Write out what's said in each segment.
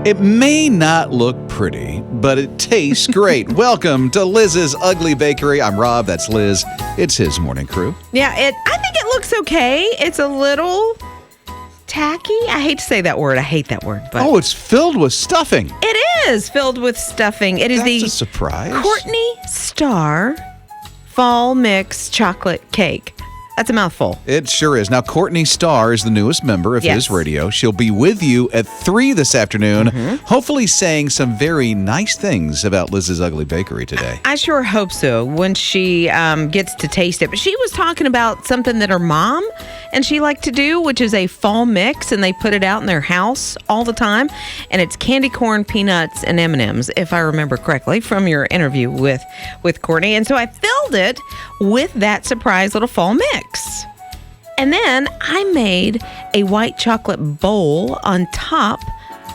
It may not look pretty, but it tastes great. Welcome to Lizz's Ugly Bakery. I'm Rob. That's Liz. It's his morning crew. Yeah, I think it looks okay. It's a little tacky. I hate to say that word. I hate that word. But it's filled with stuffing. It is filled with stuffing. It is That's a surprise. Courtney Starr Fall Mix Chocolate Cake. That's a mouthful. It sure is. Now, Courtney Starr is the newest member of His Radio. She'll be with you at 3 this afternoon, hopefully saying some very nice things about Liz's Ugly Bakery today. I sure hope so when she gets to taste it. But she was talking about something that her mom and she liked to do, which is a fall mix, and they put it out in their house all the time. And it's candy corn, peanuts, and M&Ms, if I remember correctly, from your interview with Courtney. And so I filled it with that surprise little fall mix. And then I made a white chocolate bowl on top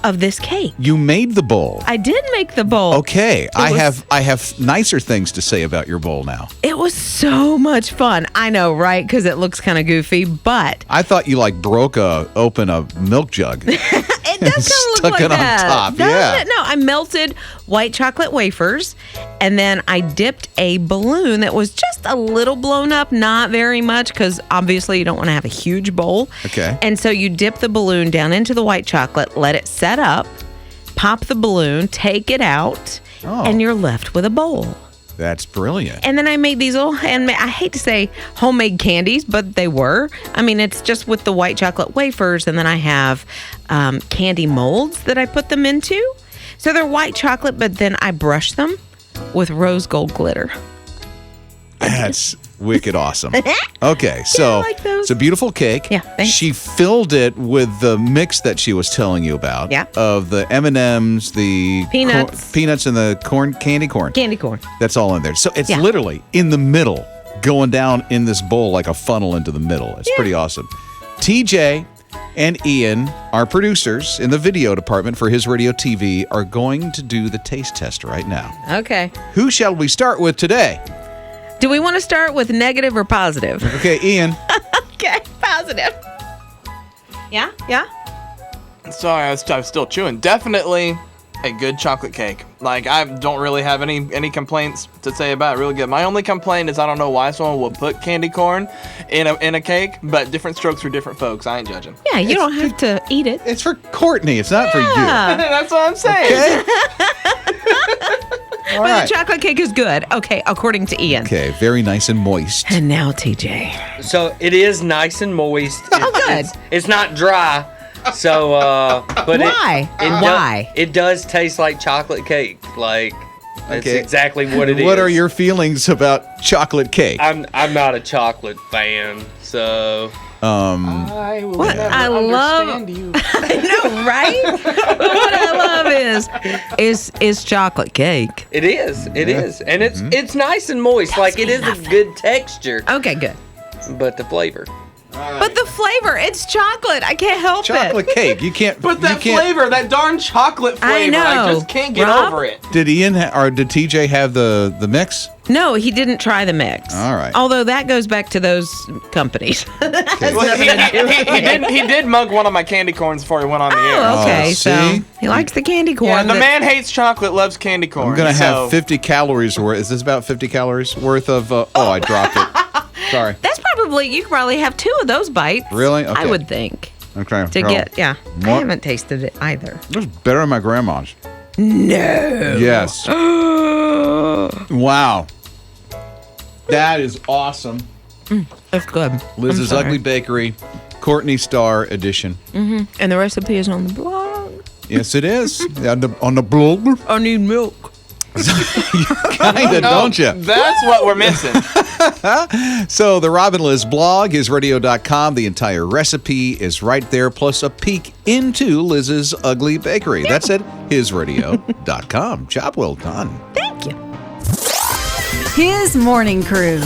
of this cake. You made the bowl. I did make the bowl. Okay, I have nicer things to say about your bowl now. It was so much fun. I know, right? Because it looks kind of goofy, but I thought you broke open a milk jug. It does kind of look Stuck like it that. on top. Doesn't Yeah. it? No, I melted white chocolate wafers, and then I dipped a balloon that was just a little blown up, not very much, because obviously you don't want to have a huge bowl. Okay. And so you dip the balloon down into the white chocolate, let it set up, pop the balloon, take it out, and you're left with a bowl. That's brilliant. And then I made these little handmade, I hate to say homemade candies, but they were. I mean, it's just with the white chocolate wafers, and then I have candy molds that I put them into. So they're white chocolate, but then I brush them with rose gold glitter. That's wicked awesome. Okay, so I like those. It's a beautiful cake. Yeah, thanks. She filled it with the mix that she was telling you about. Yeah. Of the M&Ms, the Peanuts. peanuts, and the candy corn. Candy corn. That's all in there. So it's literally in the middle, going down in this bowl like a funnel into the middle. It's pretty awesome. TJ and Ian, our producers in the video department for His Radio TV, are going to do the taste test right now. Okay. Who shall we start with today? Do we want to start with negative or positive? Okay, Ian. Okay, positive. Yeah? Yeah? Sorry, I was still chewing. Definitely a good chocolate cake. Like, I don't really have any complaints to say about it. Really good. My only complaint is I don't know why someone would put candy corn in a cake, but different strokes for different folks. I ain't judging. Yeah, you don't have to eat it. It's for Courtney. It's not for you. That's what I'm saying. Okay. All But right. the chocolate cake is good. Okay, according to Ian. Okay, very nice and moist. And now TJ. So it is nice and moist. Oh, good. It's not dry. So, but Why? Why? It does taste like chocolate cake. Like that's Okay. exactly what it is. What are your feelings about chocolate cake? I'm not a chocolate fan, so I will What never I love- understand you. I know, right? What I love is chocolate cake. it is. It is, and it's nice and moist. Like it is a good texture, Okay, good. but the flavor. But the flavor, it's chocolate. I can't help Chocolate it. cake. You can't. But that you can't, flavor, that darn chocolate flavor, I know. just can't get Rob? over it. Did Ian or did TJ have the mix? No, he didn't try the mix. All right. Although that goes back to those companies. Well, he did mug one of my candy corns before he went on the air. Oh, okay. Oh, So see? he likes the candy corn. Yeah, the that- man hates chocolate, loves candy corn. I'm gonna have so- 50 calories worth. Is this about 50 calories worth of? I dropped it. Sorry. That's probably, you could probably have 2 of those bites. Really? Okay. I would think. Okay. To get, yeah. I What? haven't tasted it either. It was better than my grandma's. No. Yes. Wow. That is awesome. That's good. Liz's I'm sorry. Ugly Bakery, Courtney Starr edition. And the recipe is on the blog. Yes, it is. On the blog. I need milk. Kinda, don't you? That's what we're missing. So the Rob and Liz blog, hisradio.com. The entire recipe is right there, plus a peek into Liz's Ugly Bakery. That's at hisradio.com. Job well done. Thank you. His morning crew.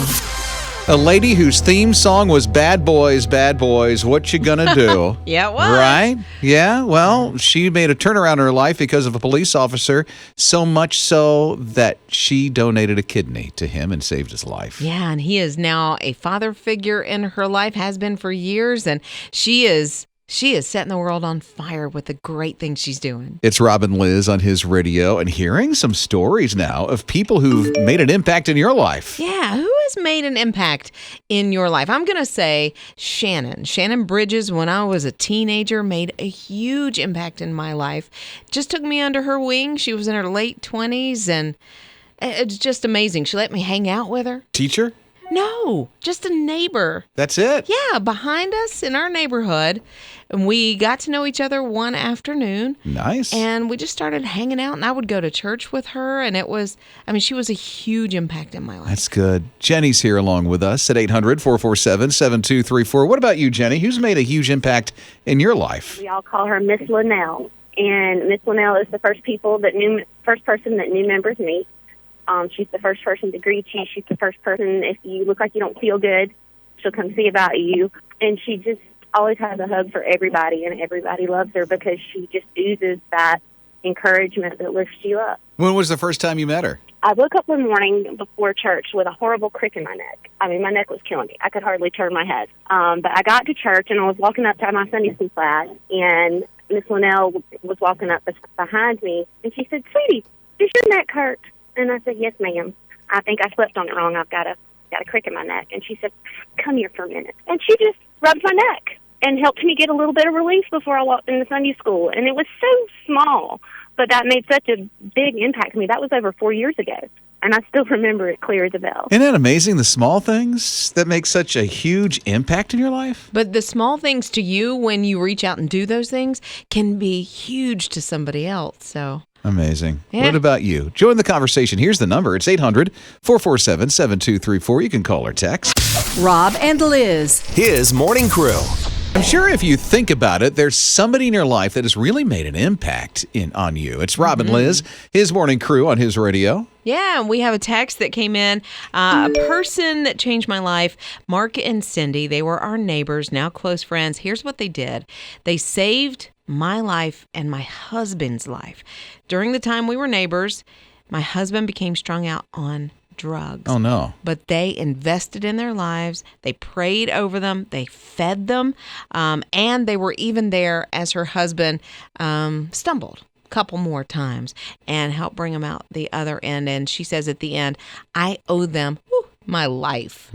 A lady whose theme song was Bad Boys, Bad Boys, What You Gonna Do? Yeah, it was. Right? Yeah, well, she made a turnaround in her life because of a police officer, so much so that she donated a kidney to him and saved his life. Yeah, and he is now a father figure in her life, has been for years, and she is She is setting the world on fire with the great things she's doing. It's Rob and Liz on his radio, and hearing some stories now of people who've made an impact in your life. Yeah, who has made an impact in your life? I'm going to say Shannon. Shannon Bridges, when I was a teenager, made a huge impact in my life. Just took me under her wing. She was in her late 20s, and it's just amazing. She let me hang out with her. Teacher? No, just a neighbor. That's it? Yeah, behind us in our neighborhood. And we got to know each other one afternoon. Nice. And we just started hanging out, and I would go to church with her. And she was a huge impact in my life. That's good. Jenny's here along with us at 800-447-7234. What about you, Jenny? Who's made a huge impact in your life? We all call her Miss Linnell. And Miss Linnell is the first person that new members meet. She's the first person to greet you. She's the first person, if you look like you don't feel good, she'll come see about you. And she just always has a hug for everybody, and everybody loves her because she just oozes that encouragement that lifts you up. When was the first time you met her? I woke up one morning before church with a horrible crick in my neck. I mean, my neck was killing me. I could hardly turn my head. But I got to church, and I was walking up to my Sunday school class, and Miss Linnell was walking up behind me, and she said, "Sweetie, does your neck hurt?" And I said, "Yes, ma'am. I think I slept on it wrong. I've got a crick in my neck." And she said, "Come here for a minute." And she just rubbed my neck and helped me get a little bit of relief before I walked into Sunday school. And it was so small, but that made such a big impact on me. That was over 4 years ago, and I still remember it clear as a bell. Isn't that amazing, the small things that make such a huge impact in your life? But the small things to you when you reach out and do those things can be huge to somebody else. So amazing. Yeah. What about you? Join the conversation. Here's the number. It's 800-447-7234. You can call or text. Rob and Liz. His Morning Crew. I'm sure if you think about it, there's somebody in your life that has really made an impact on you. It's Rob and Liz, His Morning Crew on His radio. yeah, we have a text that came in. A person that changed my life, Mark and Cindy. They were our neighbors, now close friends. Here's what they did. They saved my life and my husband's life. During the time we were neighbors, my husband became strung out on drugs. Oh, no. But they invested in their lives. They prayed over them. They fed them. And they were even there as her husband stumbled a couple more times and helped bring him out the other end. And she says at the end, I owe them my life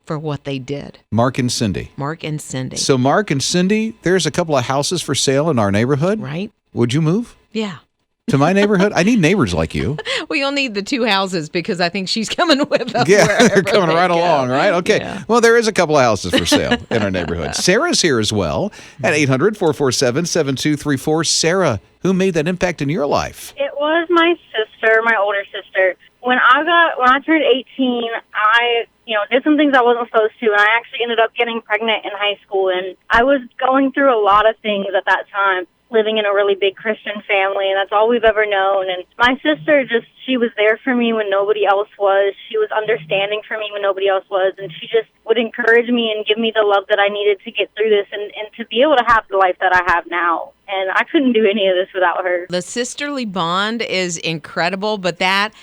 for what they did. Mark and Cindy. Mark and Cindy. So Mark and Cindy, there's a couple of houses for sale in our neighborhood. Right? Would you move Yeah. to my neighborhood? I need neighbors like you. We all need the two houses because I think she's coming with us. Yeah, they're wherever coming they right go. along, right? Okay. Yeah. Well, there is a couple of houses for sale in our neighborhood. Sarah's here as well at 800-447-7234. Sarah, who made that impact in your life? It was my sister, my older sister. When I turned 18, I did some things I wasn't supposed to, and I actually ended up getting pregnant in high school. And I was going through a lot of things at that time, living in a really big Christian family, and that's all we've ever known. And my sister she was there for me when nobody else was. She was understanding for me when nobody else was, and she just would encourage me and give me the love that I needed to get through this and to be able to have the life that I have now. And I couldn't do any of this without her. The sisterly bond is incredible, but that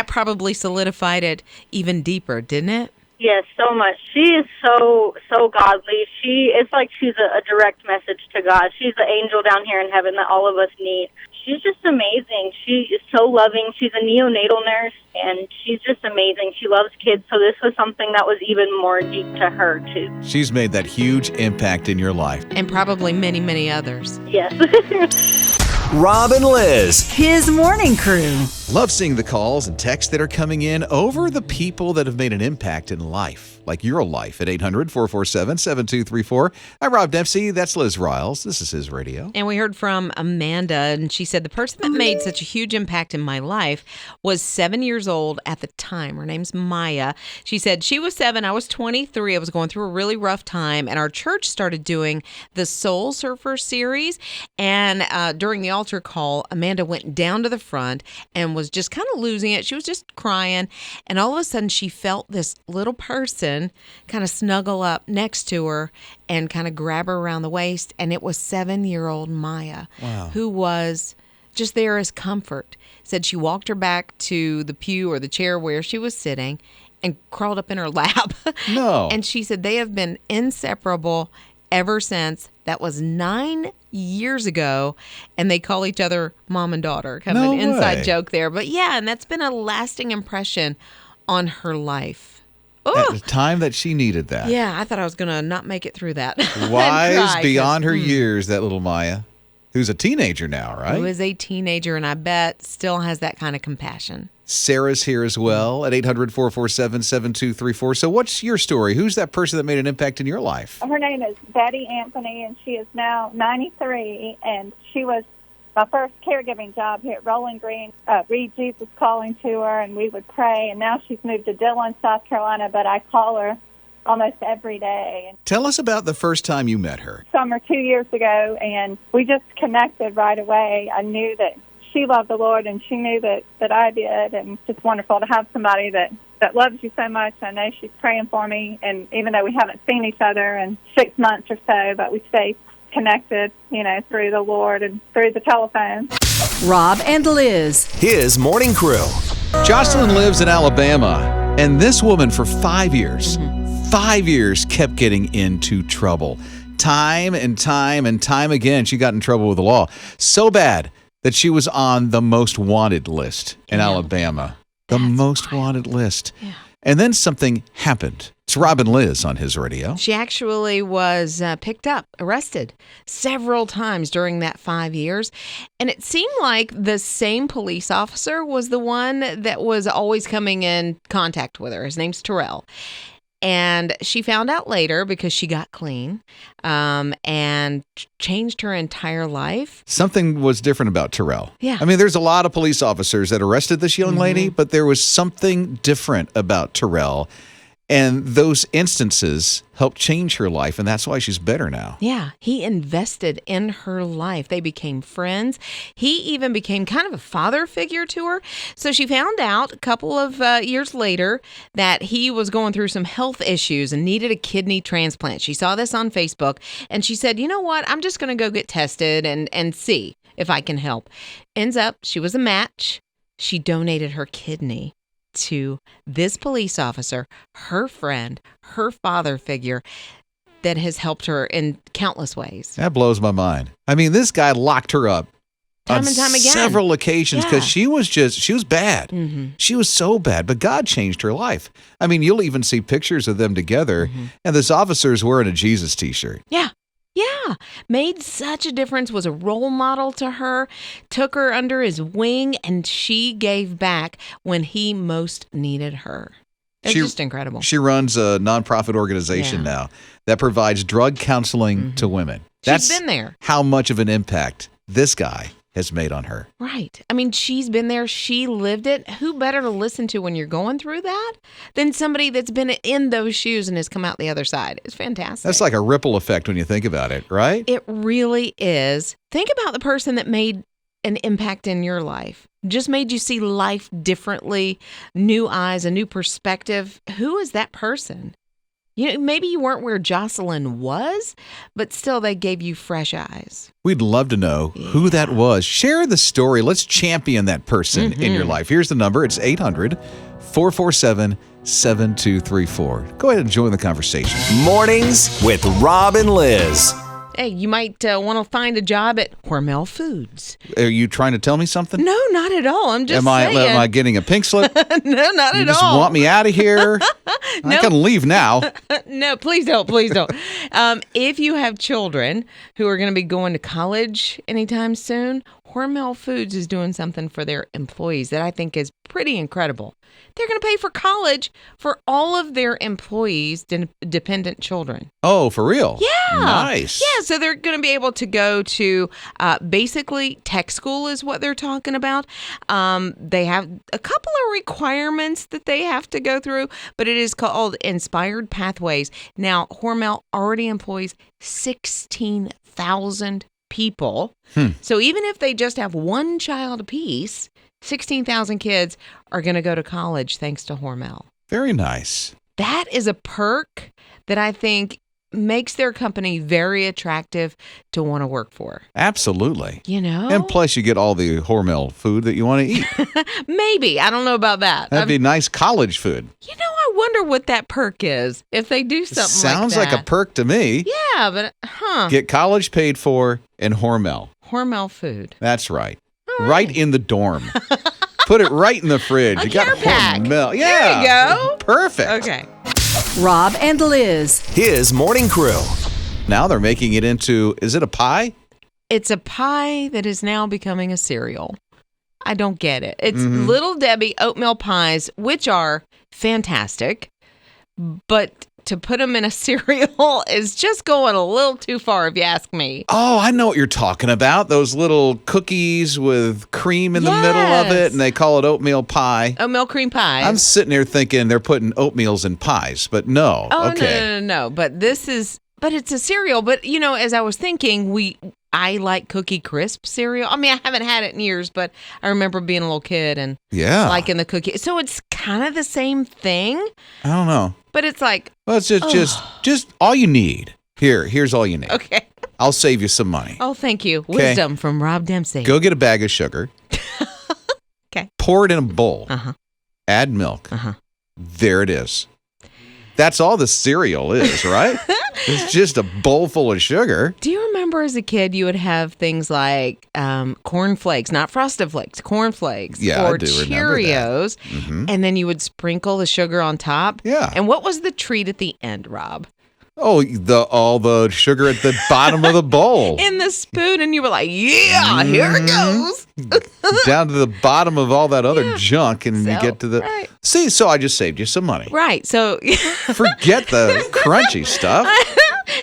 probably solidified it even deeper, didn't it? Yes, so much. She is so godly. It's like she's a direct message to God. She's the angel down here in heaven that all of us need. She's just amazing. She is so loving. She's a neonatal nurse, and she's just amazing. She loves kids, so this was something that was even more deep to her, too. She's made that huge impact in your life. And probably many, many others. Yes. Rob and Liz. His Morning Crew. Love seeing the calls and texts that are coming in over the people that have made an impact in life, like your life, at 800-447-7234. I'm Rob Dempsey. That's Liz Riles. This is His Radio. And we heard from Amanda, and she said, the person that made such a huge impact in my life was 7 years old at the time. Her name's Maya. She said, she was 7, I was 23. I was going through a really rough time, and our church started doing the Soul Surfer series. And during the altar call, Amanda went down to the front and was just kind of losing it. She was just crying. And all of a sudden, she felt this little person kind of snuggle up next to her and kind of grab her around the waist. And it was 7-year-old Maya, who was just there as comfort. Said she walked her back to the pew or the chair where she was sitting and crawled up in her lap. No. And she said they have been inseparable ever since. That was 9 years ago, and they call each other mom and daughter. Kind of an inside joke there. But yeah, and that's been a lasting impression on her life. At the time that she needed that. Yeah, I thought I was going to not make it through that. Wise beyond her years, that little Maya, who's a teenager now, right? Who is a teenager, and I bet still has that kind of compassion. Sarah's here as well at 800-447-7234. So what's your story? Who's that person that made an impact in your life? Her name is Betty Anthony, and she is now 93, and she was my first caregiving job here at Rolling Green. Read Jesus Calling to her, and we would pray, and now she's moved to Dillon, South Carolina, but I call her almost every day. Tell us about the first time you met her. Summer 2 years ago, and we just connected right away. I knew that she loved the Lord, and she knew that I did, and it's just wonderful to have somebody that loves you so much. I know she's praying for me, and even though we haven't seen each other in 6 months or so, but we stay connected, through the Lord and through the telephone. Rob and Liz. His morning crew. Jocelyn lives in Alabama, and this woman for 5 years, 5 years kept getting into trouble. Time and time and time again, she got in trouble with the law. So bad that she was on the most wanted list in Alabama. The most wanted list. Yeah. And then something happened. It's Rob and Liz on His Radio. She actually was picked up, arrested several times during that 5 years. And it seemed like the same police officer was the one that was always coming in contact with her. His name's Terrell. And she found out later because she got clean and changed her entire life. Something was different about Terrell. Yeah. I mean, there's a lot of police officers that arrested this young lady, but there was something different about Terrell. And those instances helped change her life, and that's why she's better now. Yeah, he invested in her life. They became friends. He even became kind of a father figure to her. So she found out a couple of years later that he was going through some health issues and needed a kidney transplant. She saw this on Facebook, and she said, you know what, I'm just going to go get tested and see if I can help. Ends up, she was a match. She donated her kidney to this police officer, her friend, her father figure that has helped her in countless ways. That blows my mind. I mean, this guy locked her up time and time again. Several occasions because she was bad. Mm-hmm. She was so bad, but God changed her life. I mean, you'll even see pictures of them together, and this officer's wearing a Jesus t-shirt. Yeah. Yeah, made such a difference, was a role model to her, took her under his wing, and she gave back when he most needed her. It's just incredible. She runs a nonprofit organization now that provides drug counseling to women. She's been there. How much of an impact this guy has made on her. Right. I mean, she's been there. She lived it. Who better to listen to when you're going through that than somebody that's been in those shoes and has come out the other side? It's fantastic. That's like a ripple effect when you think about it, right? It really is. Think about the person that made an impact in your life, just made you see life differently, new eyes, a new perspective. Who is that person? Maybe you weren't where Jocelyn was, but still they gave you fresh eyes. We'd love to know who that was. Share the story. Let's champion that person in your life. Here's the number. It's 800-447-7234. Go ahead and join the conversation. Mornings with Rob and Liz. Hey, you might want to find a job at Hormel Foods. Are you trying to tell me something? No, not at all. I'm just saying. Am I getting a pink slip? No, not at all. You just want me out of here? I can leave now. No, please don't. Please don't. If you have children who are going to be going to college anytime soon, Hormel Foods is doing something for their employees that I think is pretty incredible. They're going to pay for college for all of their employees' dependent children. Oh, for real? Yeah. Nice. Yeah, so they're going to be able to go to basically tech school is what they're talking about. They have a couple of requirements that they have to go through, but it is called Inspired Pathways. Now, Hormel already employs 16,000 people. So even if they just have one child apiece, 16,000 kids are going to go to college thanks to Hormel. Very nice. That is a perk that I think makes their company very attractive to want to work for. Absolutely. And plus you get all the Hormel food that you want to eat. Maybe. I don't know about that. That'd be nice college food. I wonder what that perk is if they do something Sounds like that. like a perk to me. Yeah, but, Get college paid for and Hormel. Hormel food. That's right. Right in the dorm. Put it right in the fridge. You got Hormel. Yeah. There you go. Perfect. Okay. Rob and Liz. His morning crew. Now they're making it into, is it a pie? It's a pie that is now becoming a cereal. I don't get it. It's Little Debbie oatmeal pies, which are fantastic, but to put them in a cereal is just going a little too far, if you ask me. Oh, I know what you're talking about. Those little cookies with cream in the middle of it, and they call it oatmeal pie. Oatmeal cream pie. I'm sitting here thinking they're putting oatmeals in pies, but no. Oh, okay. no. But it's a cereal. But, as I was thinking, I like Cookie Crisp cereal. I mean, I haven't had it in years, but I remember being a little kid and liking the cookie. So it's kind of the same thing. I don't know. But it's like, well, it's just all you need. Here's all you need. Okay. I'll save you some money. Oh, thank you. Wisdom from Rob Dempsey. Go get a bag of sugar. Okay. Pour it in a bowl. Uh-huh. Add milk. Uh-huh. There it is. That's all the cereal is, right? It's just a bowl full of sugar. Do you remember as a kid you would have things like corn flakes, not Frosted Flakes, corn flakes, or I do Cheerios, and then you would sprinkle the sugar on top? Yeah. And what was the treat at the end, Rob? Oh, all the sugar at the bottom of the bowl. In the spoon, and you were like, yeah, here it goes. Down to the bottom of all that other junk, and you get to the... Right. See, so I just saved you some money. Right, so... Forget the crunchy stuff.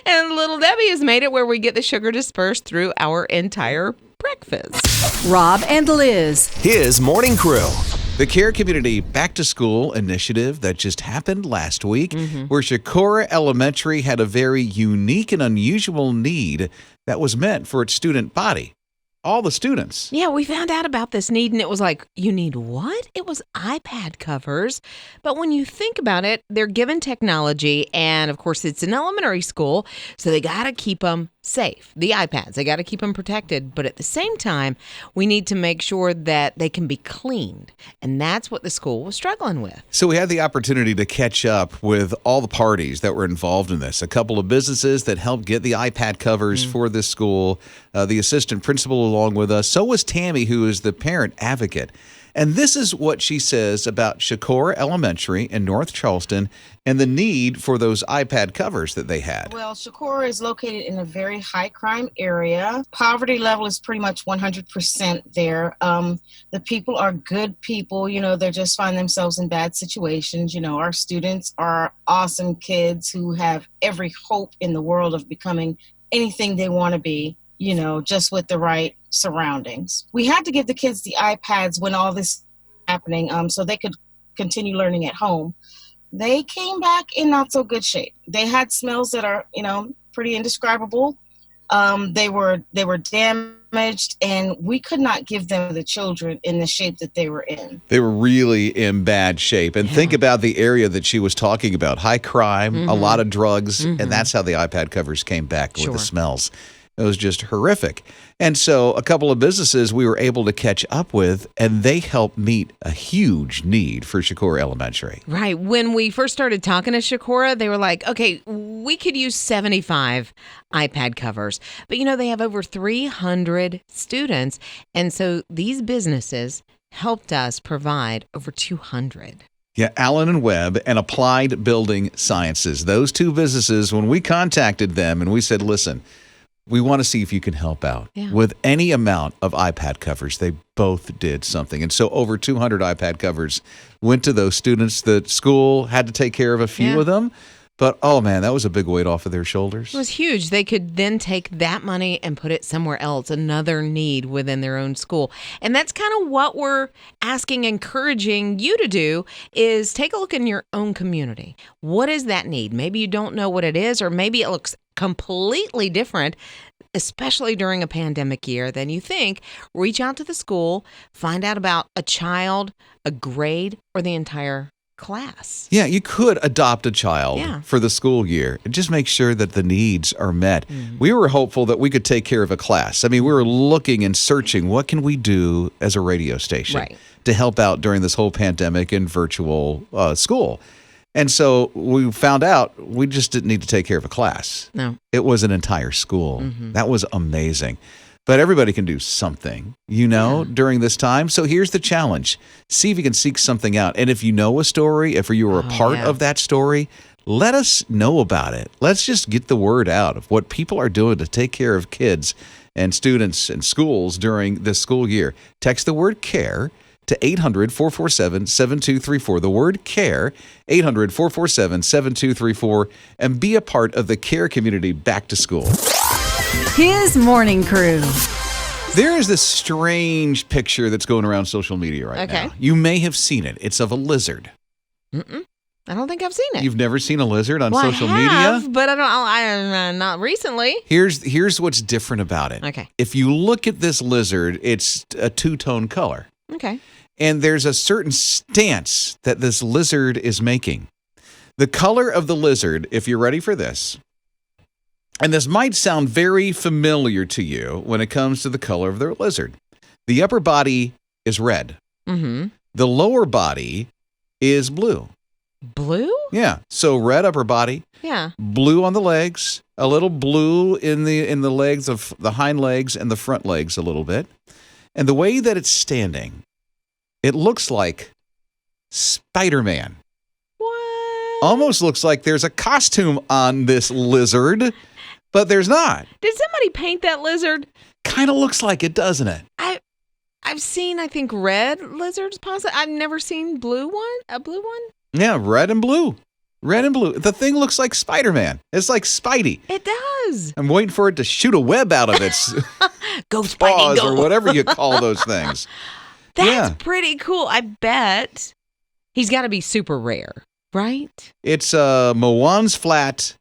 And Little Debbie has made it where we get the sugar dispersed through our entire breakfast. Rob and Liz. His morning crew. The Care Community Back to School initiative that just happened last week, where Shakora Elementary had a very unique and unusual need that was meant for its student body. All the students. Yeah, we found out about this need, and it was like, you need what? It was iPad covers. But when you think about it, they're given technology, and of course, it's an elementary school, so they got to keep them safe. The iPads, they got to keep them protected. But at the same time, we need to make sure that they can be cleaned. And that's what the school was struggling with. So we had the opportunity to catch up with all the parties that were involved in this. A couple of businesses that helped get the iPad covers for this school. The assistant principal along with us. So was Tammy, who is the parent advocate. And this is what she says about Shakora Elementary in North Charleston and the need for those iPad covers that they had. Well, Shakora is located in a very high crime area. Poverty level is pretty much 100% there. The people are good people. They just find themselves in bad situations. Our students are awesome kids who have every hope in the world of becoming anything they want to be, just with the right surroundings. We had to give the kids the iPads when all this was happening so they could continue learning at home. They came back in not so good shape. They had smells that are, pretty indescribable. They were damaged, and we could not give them to the children in the shape that they were in. They were really in bad shape. And think about the area that she was talking about. High crime, a lot of drugs, and that's how the iPad covers came back with the smells. It was just horrific. And so a couple of businesses we were able to catch up with, and they helped meet a huge need for Shakora Elementary. Right. When we first started talking to Shakora, they were like, okay, we could use 75 iPad covers. But, they have over 300 students. And so these businesses helped us provide over 200. Yeah, Allen and Webb and Applied Building Sciences. Those two businesses, when we contacted them and we said, listen, we want to see if you can help out with any amount of iPad covers. They both did something. And so over 200 iPad covers went to those students. The school had to take care of a few of them. But, oh, man, that was a big weight off of their shoulders. It was huge. They could then take that money and put it somewhere else, another need within their own school. And that's kind of what we're encouraging you to do is take a look in your own community. What is that need? Maybe you don't know what it is, or maybe it looks completely different, especially during a pandemic year, than you think. Reach out to the school, find out about a child, a grade, or the entire class. Yeah, you could adopt a child for the school year and just make sure that the needs are met. We were hopeful that we could take care of a class. I mean, we were looking and searching, what can we do as a radio station to help out during this whole pandemic and virtual school? And so we found out we just didn't need to take care of a class. No. It was an entire school. That was amazing. But everybody can do something, during this time. So here's the challenge. See if you can seek something out. And if you know a story, if you were a part of that story, let us know about it. Let's just get the word out of what people are doing to take care of kids and students and schools during this school year. Text the word CARE to 800-447-7234. The word CARE, 800-447-7234, and be a part of the CARE community back to school. His morning crew. There is this strange picture that's going around social media right now. You may have seen it. It's of a lizard. I don't think I've seen it. You've never seen a lizard on social I have, media? but not recently. Here's what's different about it. Okay. If you look at this lizard, it's a two-tone color. Okay. And there's a certain stance that this lizard is making. The color of the lizard, if you're ready for this, and this might sound very familiar to you when it comes to the color of the lizard. The upper body is red. Mm-hmm. The lower body is blue. Blue? Yeah. So red upper body. Yeah. Blue on the legs. A little blue in the legs of the hind legs and the front legs a little bit. And the way that it's standing, it looks like Spider-Man. What? Almost looks like there's a costume on this lizard, but there's not. Did somebody paint that lizard? Kind of looks like it, doesn't it? I've seen, I think, red lizards possibly. I've never seen a blue one. Yeah, red and blue. Red and blue. The thing looks like Spider-Man. It's like Spidey. It does. I'm waiting for it to shoot a web out of its Go Spidey, paws go. or whatever you call those things. That's pretty cool. I bet he's got to be super rare, right? It's Moan's flat-headed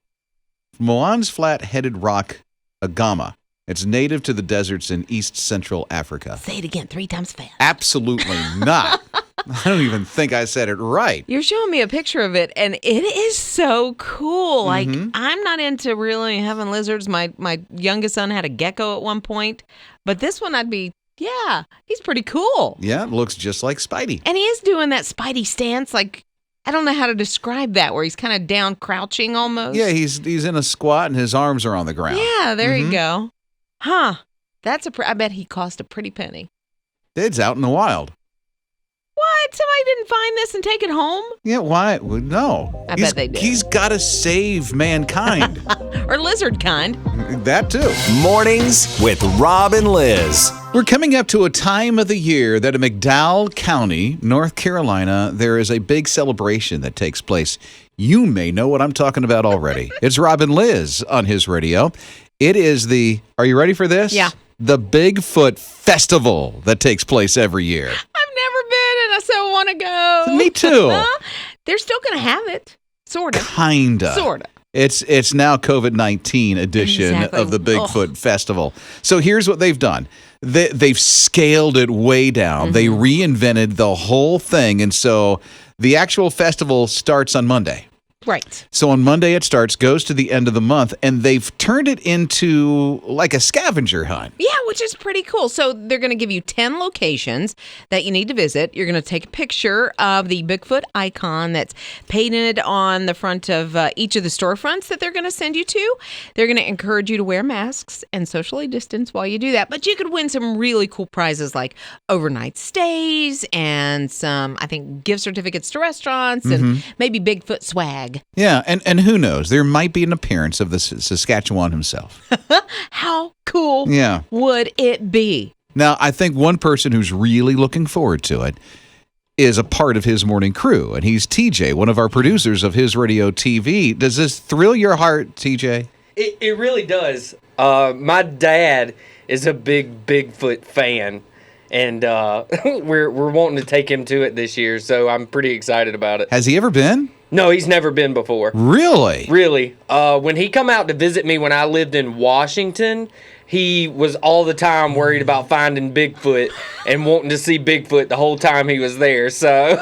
rock agama. It's native to the deserts in East Central Africa. Say it again 3 times fast. Absolutely not. I don't even think I said it right. You're showing me a picture of it, and it is so cool. Like, I'm not into really having lizards. My youngest son had a gecko at one point, but this one I'd be, he's pretty cool. Yeah, it looks just like Spidey. And he is doing that Spidey stance, like, I don't know how to describe that, where he's kind of down crouching almost. Yeah, he's in a squat and his arms are on the ground. Yeah, there you go. Huh. I bet he cost a pretty penny. It's out in the wild. What? Somebody didn't find this and take it home? Yeah, why? Well, no. I bet they did. He's got to save mankind. Or lizard kind. That too. Mornings with Rob and Liz. We're coming up to a time of the year that in McDowell County, North Carolina, there is a big celebration that takes place. You may know what I'm talking about already. It's Rob and Liz on His Radio. It is are you ready for this? Yeah. The Bigfoot Festival that takes place every year. I've never been and I so want to go. Me too. They're still going to have it. Sort of. Kinda. Sort of. It's now COVID-19 edition of the Bigfoot Festival. So here's what they've done. They've scaled it way down. They reinvented the whole thing. And so the actual festival starts on Monday. Right. So on Monday it starts, goes to the end of the month, and they've turned it into like a scavenger hunt. Yeah, which is pretty cool. So they're going to give you 10 locations that you need to visit. You're going to take a picture of the Bigfoot icon that's painted on the front of each of the storefronts that they're going to send you to. They're going to encourage you to wear masks and socially distance while you do that. But you could win some really cool prizes like overnight stays and some, I think, gift certificates to restaurants and maybe Bigfoot swag. Yeah, and who knows? There might be an appearance of the Saskatchewan himself. How cool would it be? Now, I think one person who's really looking forward to it is a part of his morning crew, and he's TJ, one of our producers of His Radio TV. Does this thrill your heart, TJ? It really does. My dad is a big Bigfoot fan. And we're wanting to take him to it this year, so I'm pretty excited about it. Has he ever been? No, he's never been before. Really? Really. When he come out to visit me when I lived in Washington, he was all the time worried about finding Bigfoot and wanting to see Bigfoot the whole time he was there. So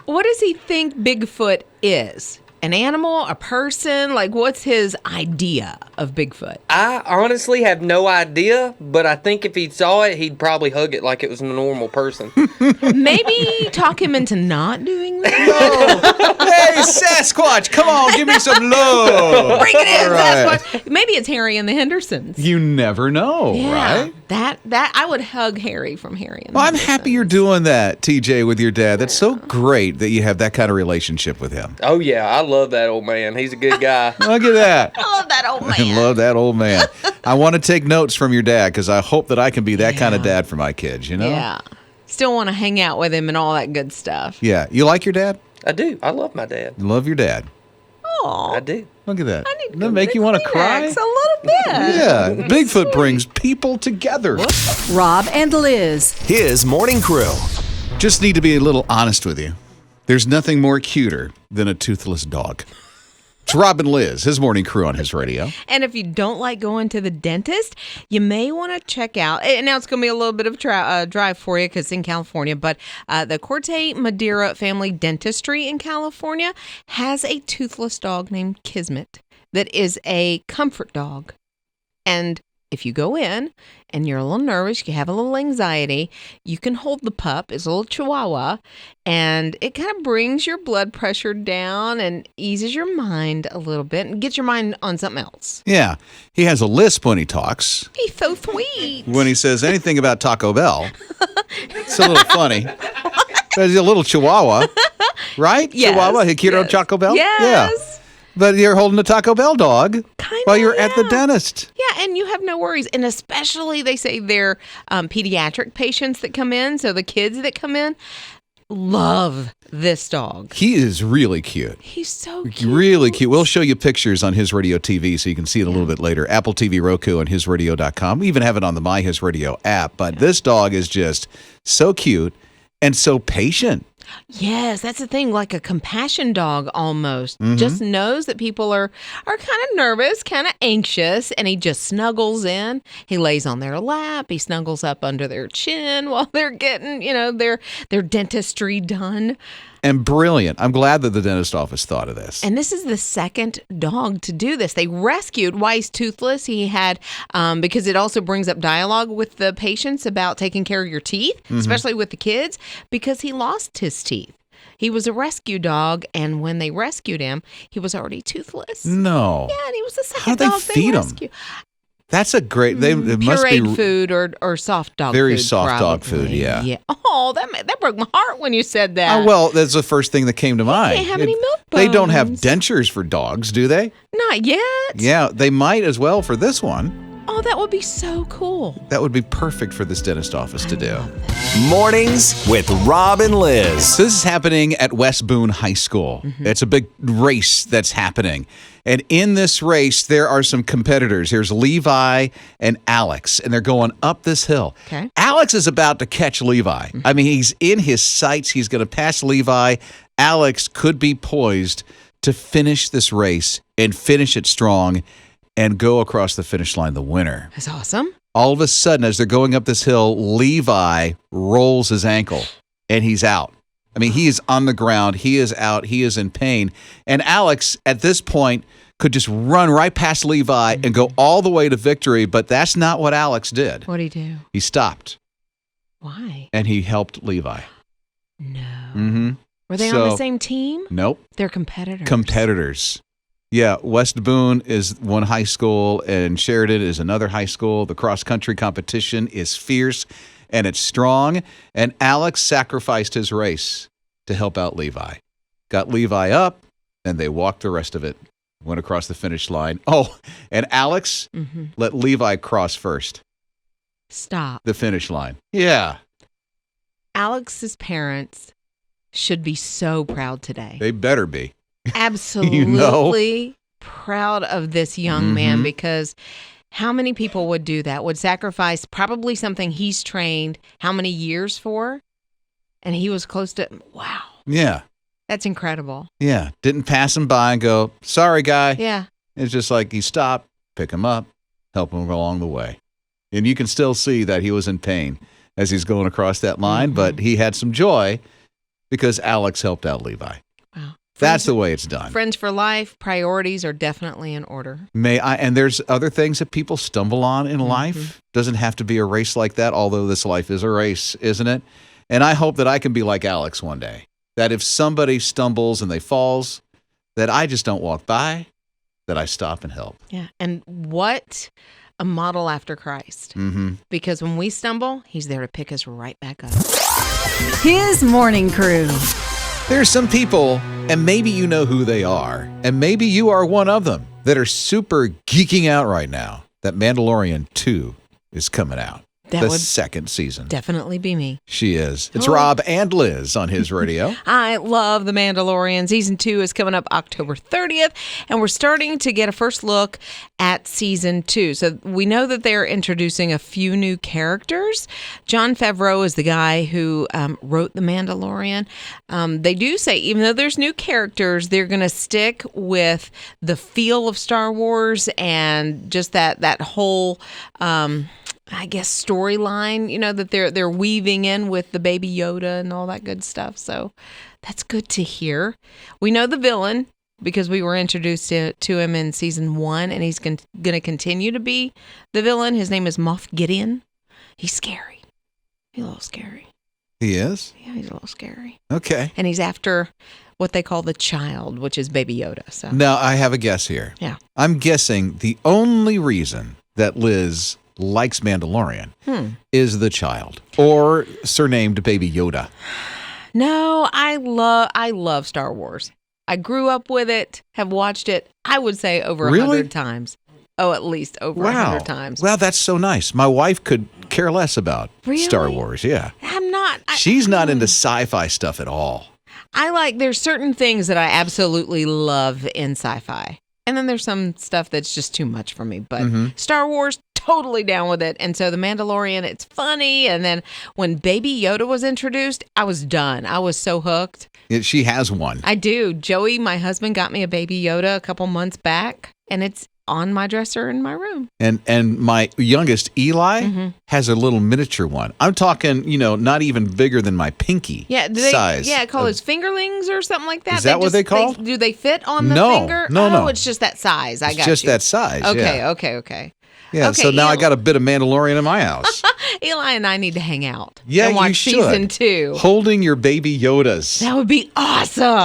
what does he think Bigfoot is? An animal? A person? Like, what's his idea? of Bigfoot? I honestly have no idea, but I think if he saw it, he'd probably hug it like it was a normal person. Maybe talk him into not doing that. Hey, Sasquatch, come on, give me some love. Bring it in, All right. Sasquatch. Maybe it's Harry and the Hendersons. You never know, Yeah, right? that I would hug Harry from Harry and the Well, I'm Hendersons. happy you're doing that, TJ, with your dad. That's so great that you have that kind of relationship with him. Oh, yeah, I love that old man. He's a good guy. Look at that. I love that old I man. love that old man. I want to take notes from your dad because I hope that I can be that kind of dad for my kids, you know? Yeah. Still want to hang out with him and all that good stuff. Yeah. You like your dad? I do. I love my dad. You love your dad. Oh, I do. Look at that. I need to Doesn't that make you want to cry? a little bit. Yeah. Bigfoot brings people together. Rob and Liz. His morning crew. Just need to be a little honest with you. There's nothing more cuter than a toothless dog. It's Rob and Liz, his morning crew on his radio. And if you don't like going to the dentist, you may want to check out, and now it's going to be a little bit of drive for you because it's in California, but the Corte Madera Family Dentistry in California has a toothless dog named Kismet that is a comfort dog. And if you go in and you're a little nervous, you have a little anxiety, you can hold the pup. It's a little chihuahua, and it kind of brings your blood pressure down and eases your mind a little bit and gets your mind on something else. Yeah. He has a lisp when he talks. He's so sweet. When he says anything about Taco Bell. It's a little funny. He's a little chihuahua, right? Yes, Chihuahua, Hikiro yes. Taco Bell? Yes. Yeah. But you're holding a Taco Bell dog while you're at the dentist. Yeah, and you have no worries. And especially, they say they're pediatric patients that come in, so the kids that come in love this dog. He is really cute. He's so cute. Really cute. We'll show you pictures on His Radio TV so you can see it a little bit later. Apple TV, Roku, and HisRadio.com. We even have it on the My His Radio app. But this dog is just so cute and so patient. Yes, that's the thing, like a compassion dog almost. Mm-hmm. Just knows that people are kind of nervous, kind of anxious, and he just snuggles in. He lays on their lap. He snuggles up under their chin while they're getting, their dentistry done. And brilliant. I'm glad that the dentist office thought of this. And this is the second dog to do this. They rescued, why he's toothless. He had, because it also brings up dialogue with the patients about taking care of your teeth, especially with the kids, because he lost his teeth. He was a rescue dog, and when they rescued him, he was already toothless. No. Yeah, and he was the second How do they dog feed him? rescued. That's a great. It must Pureed be food or soft dog very food. soft dog food. probably. Yeah. Oh, that broke my heart when you said that. Well, that's the first thing that came to mind. can't have any milk They don't have bones. dentures for dogs, do they? Not yet. Yeah, they might as well for this one. Oh, that would be so cool. That would be perfect for this dentist office to do. Mornings with Rob and Liz. So this is happening at West Boone High School. It's a big race that's happening. And in this race, there are some competitors. Here's Levi and Alex, and they're going up this hill. Okay. Alex is about to catch Levi. I mean, he's in his sights. He's going to pass Levi. Alex could be poised to finish this race and finish it strong and go across the finish line the winner. That's awesome. All of a sudden, as they're going up this hill, Levi rolls his ankle and he's out. I mean, he is on the ground. He is out. He is in pain. And Alex, at this point, could just run right past Levi and go all the way to victory. But that's not what Alex did. What'd he do? He stopped Why? and he helped Levi. No. Mm-hmm. Were they on the same team? Nope. They're competitors. Competitors. Yeah, West Boone is one high school and Sheridan is another high school. The cross-country competition is fierce and it's strong. And Alex sacrificed his race to help out Levi. Got Levi up and they walked the rest of it. Went across the finish line. Oh, and Alex let Levi cross first. Stop. The finish line. Yeah. Alex's parents should be so proud today. They better be. Absolutely proud of this young man, because how many people would do that? Would sacrifice probably something he's trained how many years for? And he was close to, wow. Yeah. That's incredible. Yeah. Didn't pass him by and go, sorry, guy. Yeah. It's just like he stopped, pick him up, help him along the way. And you can still see that he was in pain as he's going across that line, but he had some joy because Alex helped out Levi. Wow. That's the way it's done. Friends for life, priorities are definitely in order. And there's other things that people stumble on in life. Doesn't have to be a race like that, although this life is a race, isn't it? And I hope that I can be like Alex one day. That if somebody stumbles and they falls, that I just don't walk by, that I stop and help. Yeah. And what a model after Christ. Because when we stumble, he's there to pick us right back up. His morning crew. There's some people, and maybe you know who they are, and maybe you are one of them, that are super geeking out right now that Mandalorian 2 is coming out. The second season. Definitely be me. She is. It's Rob and Liz on His Radio. I love The Mandalorian. Season 2 is coming up October 30th, and we're starting to get a first look at Season 2. So we know that they're introducing a few new characters. Jon Favreau is the guy who wrote The Mandalorian. They do say, even though there's new characters, they're going to stick with the feel of Star Wars and just that whole... I guess storyline, that they're weaving in with the Baby Yoda and all that good stuff. So that's good to hear. We know the villain because we were introduced to him in season 1, and he's going to continue to be the villain. His name is Moff Gideon. He's scary. He's a little scary. He is? Yeah, he's a little scary. Okay. And he's after what they call the child, which is Baby Yoda. So now I have a guess here. Yeah. I'm guessing the only reason that Liz likes Mandalorian is the child, or surnamed Baby Yoda. No, I love Star Wars. I grew up with it, have watched it, I would say over 100 times. Oh, at least over 100 times. Wow, that's so nice. My wife could care less about Really? Star Wars, yeah. I'm not. She's not into sci-fi stuff at all. There's certain things that I absolutely love in sci-fi. And then there's some stuff that's just too much for me. But Star Wars, totally down with it. And so The Mandalorian, it's funny. And then when Baby Yoda was introduced, I was done. I was so hooked. She has one. I do. Joey, my husband, got me a Baby Yoda a couple months back. And it's on my dresser in my room. And my youngest, Eli, has a little miniature one. I'm talking, not even bigger than my pinky size. Yeah, call those fingerlings or something like that. Is that what they call? Do they fit on the No, finger? no. It's just that size. It's just that size, Okay. Yeah, okay, so now I got a bit of Mandalorian in my house. Eli and I need to hang out. Yeah, and watch you should. season 2. Holding your Baby Yodas. That would be awesome.